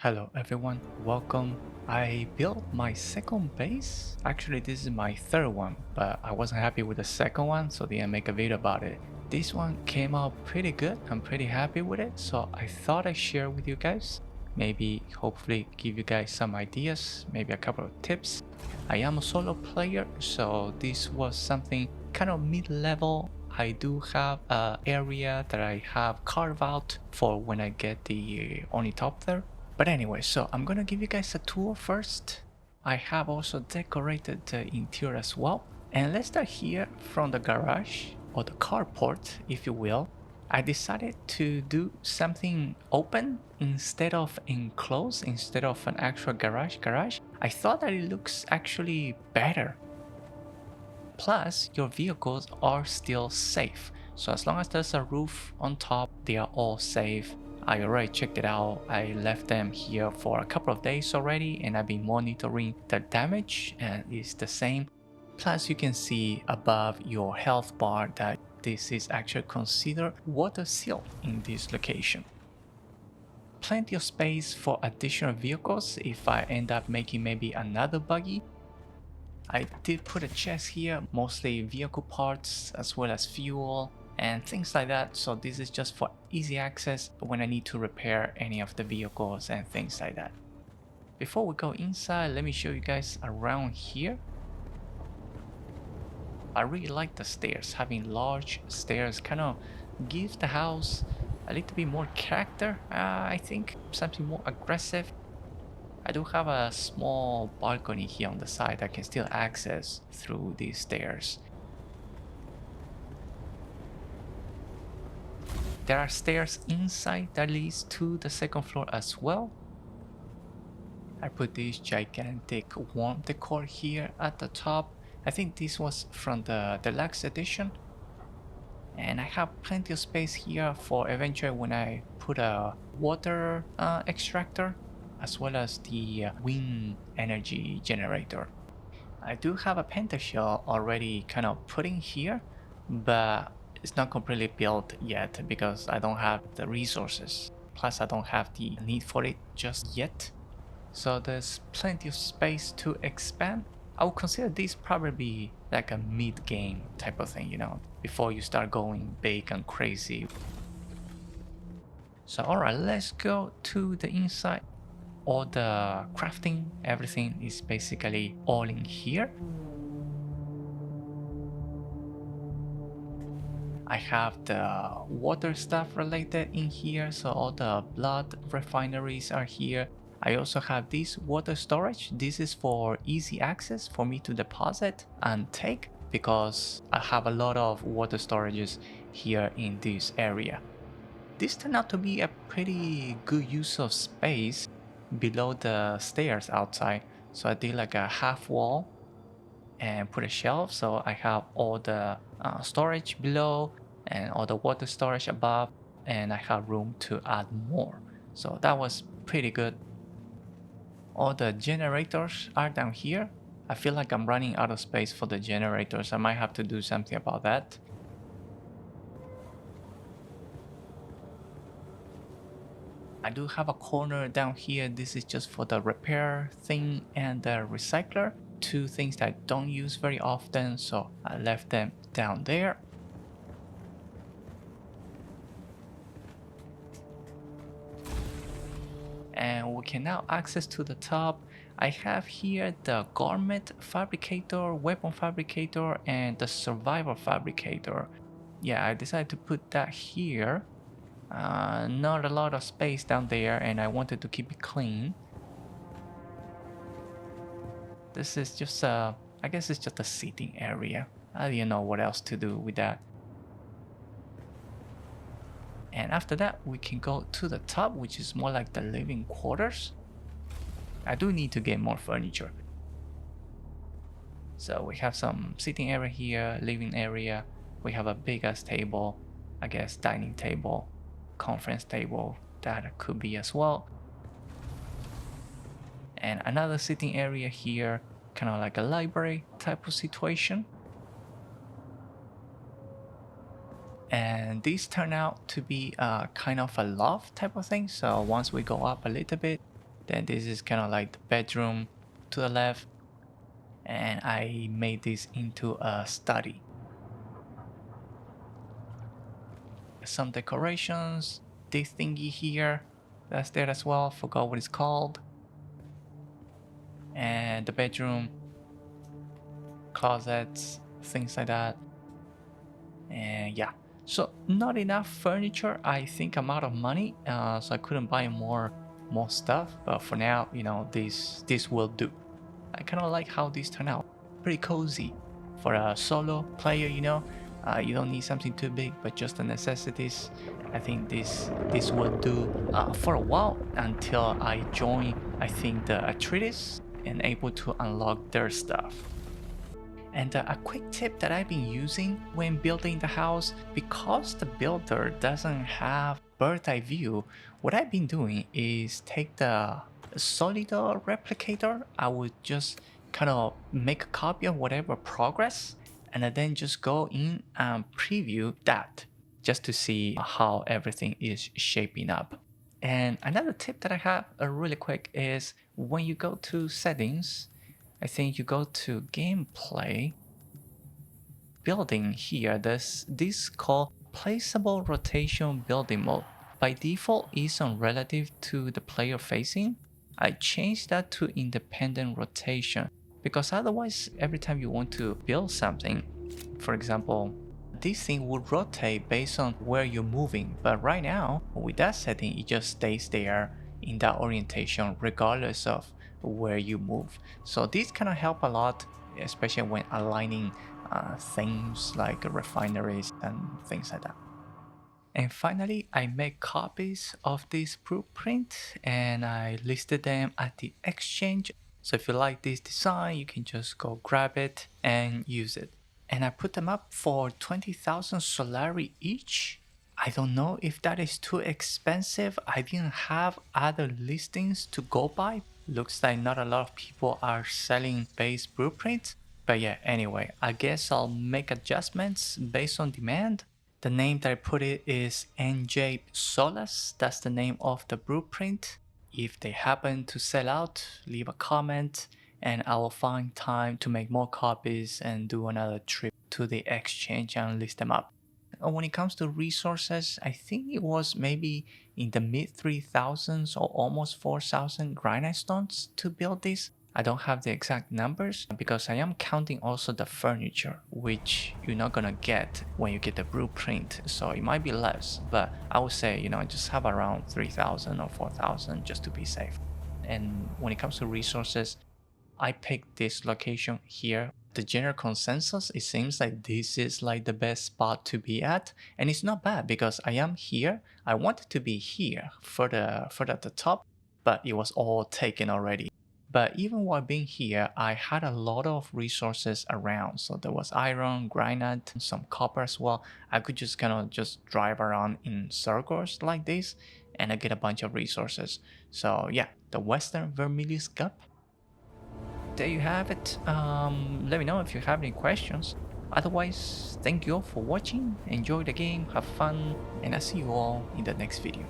Hello everyone, welcome. I built my second base. Actually, this is my third one, but I wasn't happy with the second one, so didn't make a video about it. This one came out pretty good. I'm pretty happy with it, so I thought I'd share with you guys. Maybe, hopefully, give you guys some ideas, maybe a couple of tips. I am a solo player, so this was something kind of mid-level. I do have an area that I have carved out for when I get the ornithopter. But anyway, so I'm gonna give you guys a tour first. I have also decorated the interior as well. And let's start here from the garage, or the carport, if you will. I decided to do something open instead of enclosed, instead of an actual garage. I thought that it looks actually better. Plus, your vehicles are still safe. So as long as there's a roof on top, they are all safe. I already checked it out. I left them here for a couple of days already and I've been monitoring the damage and it's the same. Plus you can see above your health bar that this is actually considered water sealed in this location. Plenty of space for additional vehicles if I end up making maybe another buggy. I did put a chest here, mostly vehicle parts as well as fuel and things like that, so this is just for easy access when I need to repair any of the vehicles and things like that. Before we go inside, let me show you guys around here. I really like the stairs. Having large stairs kind of gives the house a little bit more character, I think, something more aggressive. I do have a small balcony here on the side that I can still access through these stairs. There are stairs inside that leads to the second floor as well. I put this gigantic warm decor here at the top. I think this was from the deluxe edition. And I have plenty of space here for eventually when I put a water extractor as well as the wind energy generator. I do have a pentashell already kind of put in here, but it's not completely built yet because I don't have the resources. Plus I don't have the need for it just yet. So there's plenty of space to expand. I would consider this probably like a mid-game type of thing, you know, before you start going big and crazy. So alright, let's go to the inside. All the crafting, everything is basically all in here. I have the water stuff related in here, so all the blood refineries are here. I also have this water storage. This is for easy access for me to deposit and take because I have a lot of water storages here in this area. This turned out to be a pretty good use of space below the stairs outside. So I did like a half wall and put a shelf, so I have all the storage below and all the water storage above, and I have room to add more. So that was pretty good. All the generators are down here. I feel like I'm running out of space for the generators. I might have to do something about that. I do have a corner down here. This is just for the repair thing and the recycler. Two things that I don't use very often, so I left them down there. And we can now access to the top. I have here the garment fabricator, weapon fabricator, and the survival fabricator. Yeah, I decided to put that here. Not a lot of space down there and I wanted to keep it clean. This is just I guess it's just a seating area. I didn't know what else to do with that. And after that we can go to the top, which is more like the living quarters. I do need to get more furniture. So we have some seating area here, living area. We have a big ass table, I guess dining table, conference table, that could be as well. And another sitting area here, kind of like a library type of situation. And these turn out to be kind of a loft type of thing. So once we go up a little bit, Then this is kind of like the bedroom to the left, and I made this into a study. Some decorations, this thingy here, that's there as well, forgot what it's called. And the bedroom, closets, things like that. And yeah, so not enough furniture. I think I'm out of money, so I couldn't buy more stuff. But for now, this will do. I kind of like how these turn out. Pretty cozy for a solo player. You don't need something too big, but just the necessities. I think this will do for a while until I join. I think the Arrakis and able to unlock their stuff. And a quick tip that I've been using when building the house, because the builder doesn't have bird's eye view, what I've been doing is take the Solido replicator. I would just kind of make a copy of whatever progress and then just go in and preview that just to see how everything is shaping up. And another tip that I have really quick is when you go to settings, I think you go to gameplay, building here, this called placeable rotation building mode. By default is on relative to the player facing. I changed that to independent rotation because otherwise every time you want to build something, for example, this thing would rotate based on where you're moving, but right now with that setting it just stays there in that orientation regardless of where you move. So this kind of help a lot, especially when aligning things like refineries and things like that. And finally, I made copies of this blueprint and I listed them at the exchange. So if you like this design, you can just go grab it and use it. And I put them up for 20,000 Solari each. I don't know if that is too expensive. I didn't have other listings to go by. Looks like not a lot of people are selling base blueprints. But yeah, anyway, I guess I'll make adjustments based on demand. The name that I put it is NJ Solas. That's the name of the blueprint. If they happen to sell out, leave a comment and I will find time to make more copies and do another trip to the exchange and list them up. When it comes to resources, I think it was maybe in the mid 3,000s or almost 4,000 granite stones to build this. I don't have the exact numbers because I am counting also the furniture, which you're not gonna get when you get the blueprint. So it might be less, but I would say, just have around 3,000 or 4,000 just to be safe. And when it comes to resources, I picked this location here. The general consensus, it seems like this is like the best spot to be at. And it's not bad because I am here. I wanted to be here further at the top, but it was all taken already. But even while being here, I had a lot of resources around. So there was iron, granite, some copper as well. I could just kind of just drive around in circles like this and I get a bunch of resources. So yeah, the Western Vermilius Cup. There you have it. Let me know if you have any questions. Otherwise, thank you all for watching. Enjoy the game, have fun, and I'll see you all in the next video.